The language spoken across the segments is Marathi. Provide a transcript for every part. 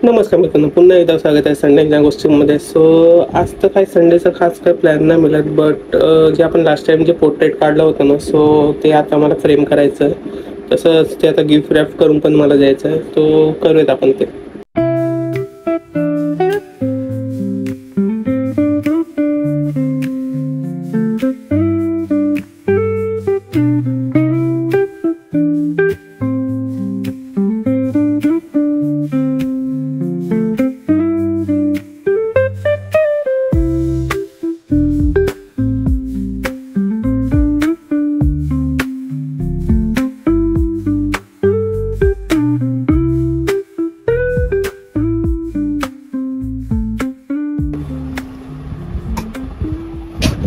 नमस्कार मित्रांनो, पुन्हा एकदा स्वागत आहे संडे या गोष्टींमध्ये. सो आज तर काही संडेचा खास काही प्लॅन नाही मिळत, बट जे आपण लास्ट टाइम जे पोर्ट्रेट काढलं होतं ना, सो ते आता मला फ्रेम करायचं आहे. तसंच ते आता गिफ्ट रॅप करून पण मला द्यायचं आहे, तो करूयात आपण ते.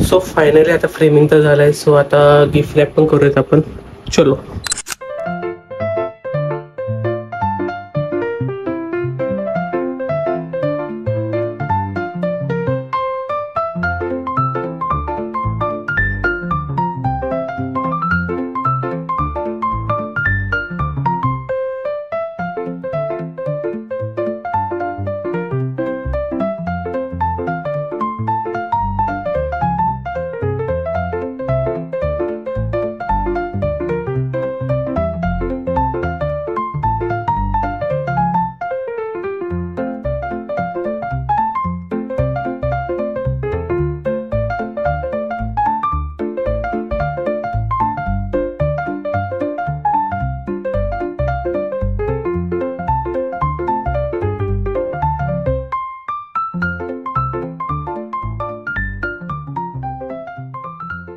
सो फायनली आता फ्रेमिंग तर झालं आहे. सो आता गिफ्ट रॅप पण करूयात आपण. चलो.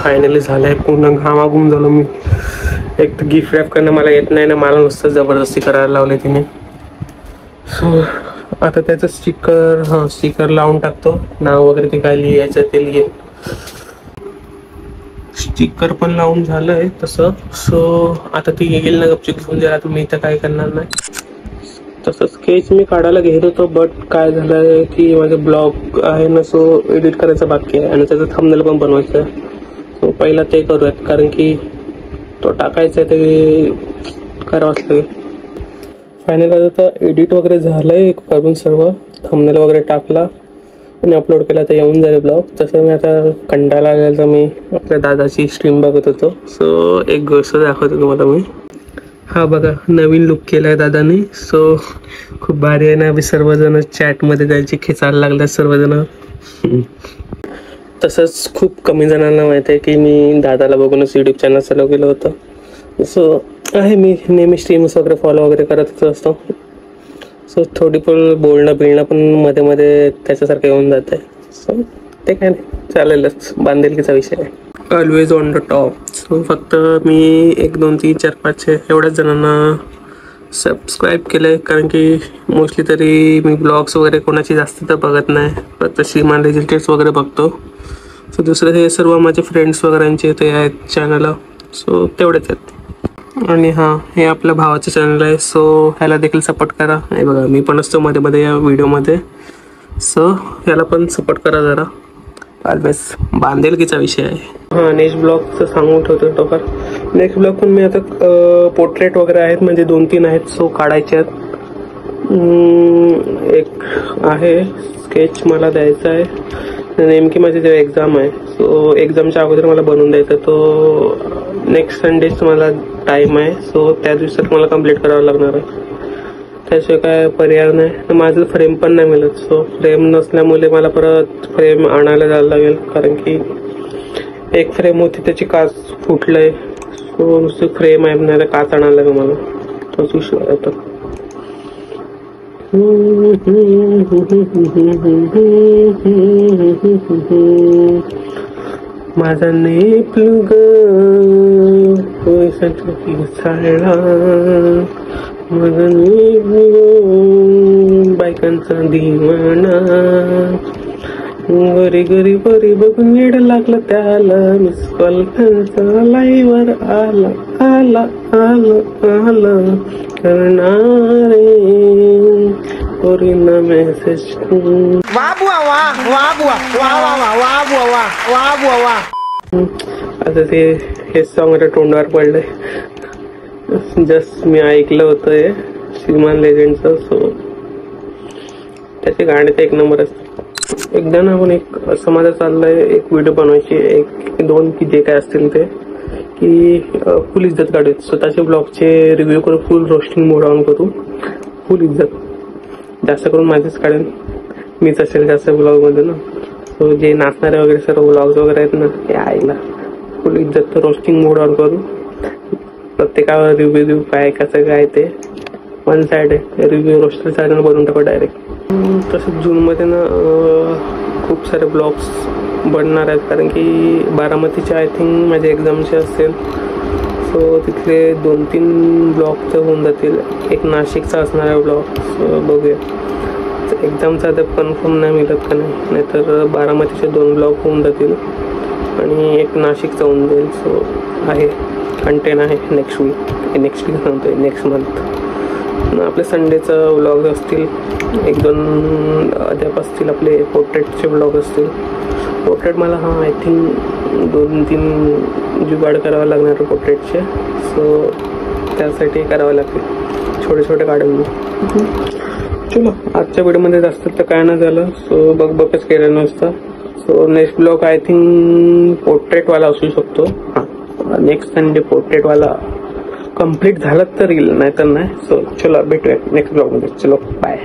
फायनली झालंय, पूर्ण घामाघूम झालो मी. एक तर गिफ्ट रॅप करणं मला येत नाही ना, मला नुसतं जबरदस्ती करायला लावले तिने. सो आता त्याचं स्टिकर लावून टाकतो. नाव वगैरे ते काय लिहायचं ते लिहेन. स्टिकर पण लावून झालंय तसं. सो आता ती येईल ना गपचूप घेऊन जायला, तुम्ही इथं काय करणार नाही. तसं स्केच मी काढायला घेत होतो, बट काय झालंय की माझं ब्लॉग आहे ना, सो एडिट करायचं बाकी आहे आणि त्याचं थंबनेल पण बनवायचं आहे. सो पहिला ते करूयात, कारण की तो टाकायचा आहे ते करावंच लागेल. फायनल आता एडिट वगैरे झालंय करून, सर्व थंबनेल वगैरे टाकला आणि अपलोड केला तर येऊन जाईल ब्लॉग. तसं मी आता कंटाळा आलेला तर मी आपल्या दादाची स्ट्रीम बघत होतो. सो एक गोष्ट दाखवतो तुम्हाला मी. हा बघा, नवीन लुक केला आहे दादाने. सो खूप भारी आहे ना. सर्वजण चॅटमध्ये त्यांची खेचायला लागतात सर्वजण. तसंच खूप कमी जणांना माहीत आहे की मी दादाला बघूनच यूट्यूब चॅनल चालू केलं होतं. सो आहे मी नेहमी स्ट्रीम्स वगैरे फॉलो वगैरे करतच असतो. सो थोडी पण बोलणं बिळणं पण मध्ये मध्ये त्याच्यासारखं येऊन जात आहे. सो ते काय नाही, चालेलच. बांधिलकीचा विषय आहे. Always on the top. So फक्त मी 1 2 3 4 5 6 एवढ्याच जणांना सबस्क्राईब केलं आहे, कारण की मोस्टली तरी मी ब्लॉग्स वगैरे कोणाची जास्त तर बघत नाही, फक्त श्रीमान रिलेटेड्स वगैरे बघतो. सो दुसरे हे सर्व माझे फ्रेंड्स वगैरेंचे ते आहेत चॅनल. सो तेवढेच आहेत. आणि हां, हे आपल्या भावाचं चॅनल आहे. सो ह्याला देखील सपोर्ट करा. हे बघा, मी पण असतो मध्ये मध्ये या व्हिडिओमध्ये. सो ह्याला पण सपोर्ट करा जरा. ऑलवेज बांधिलकीचा विषय आहे. हां, नेक्स्ट ब्लॉगचं सांगून ठेवतो टोकर. नेक्स्ट ब्लॉग पण मी आता पोर्ट्रेट वगैरे आहेत, म्हणजे 2 3 आहेत. सो काढायचे आहेत. एक आहे स्केच मला द्यायचा आहे. नेमकी माझी जेव्हा एक्झाम आहे, सो एक्झामच्या अगोदर मला बनवून द्यायचा. तो नेक्स्ट संडेच मला टाईम आहे. सो त्या दिवसात मला कंप्लीट करावं लागणार आहे. त्याशिवाय काय पर्याय नाही. माझं फ्रेम पण नाही मिळत. सो फ्रेम नसल्यामुळे मला परत फ्रेम आणायला जायला लागेल, कारण की एक फ्रेम होती त्याची काच फुटलंय. सो नुसती फ्रेम आहे, नाही काच आणायला लागेल मला. तोच विषय आता. माझा नेपलुग सायळा, माझा नेपलुग बायकांचा दिवाणा. घरी घरी बरी बघून वेड लागलं त्याला. मिस कॉल त्यांचा लाईव्हर आला आला आला आला करणारे पोरींना मेसेज. वा बुवा वा, वा बुवा, वा वा वा, वा बुवा वा, वा बुवा वा. आता ते हे सॉन्ग आता तोंडावर पडलंय. जस्ट मी ऐकलं होतं हे श्रीमान लेजेंडचं. सो त्याचे गाणे तर एक नंबर असते. एकदा ना आपण एक असं माझं चाललंय एक व्हिडिओ बनवायची, एक दोन की जे काय असतील ते, की फुल इज्जत काढू, स्वतःचे ब्लॉगचे रिव्ह्यू करू, फुल रोस्टिंग मोड ऑन करू, फुल इज्जत. जास्त करून माझेच काढेन, मीच असेल जास्त ब्लॉगमध्ये ना. सो जे नाचणारे वगैरे सर्व ब्लॉग्स वगैरे आहेत ना, ते आईला फुल इज्जत रोस्टिंग मोड ऑन करू. प्रत्येकावर रिव्ह्यू काय कसं काय ते वन साइड आहे, रिव्ह्यू रोस्टर चॅनल बनवून टाकू डायरेक्ट. तसंच जूनमध्ये ना खूप सारे ब्लॉग्स बनणार आहेत, कारण की बारामतीचे आय थिंक माझे एक्झामचे असेल. सो तिथले 2-3 ब्लॉग तर होऊन जातील. एक नाशिकचा असणार आहे ब्लॉग, बघूया एक्झामचा तर कन्फर्म नाही मिळत का नाही, नाहीतर बारामतीचे 2 ब्लॉग होऊन जातील आणि एक नाशिकचा होऊन जाईल. सो आहे कंटेन आहे नेक्स्ट वीक सांगतोय, नेक्स्ट मंथ. आपले संडेचं व्लॉग असतील, 1-2 अद्याप असतील. आपले पोर्ट्रेटचे व्लॉग असतील. पोर्ट्रेट मला आय थिंक 2-3 जुगाड करावं लागणार पोर्ट्रेटचे. सो त्यासाठी करावं लागतील, छोटे काढून. चलो आजच्या व्हिडिओमध्ये जास्त तर काय नाही झालं. सो बघच केलं नसतं. So next blog I think पोर्ट्रेटवाला असू शकतो. नेक्स्ट संडे पोर्ट्रेटवाला कंप्लीट झालं तर येईल, नाही तर नाही. सो चलो भेटूया नेक्स्ट ब्लॉगमध्ये. चलो बाय.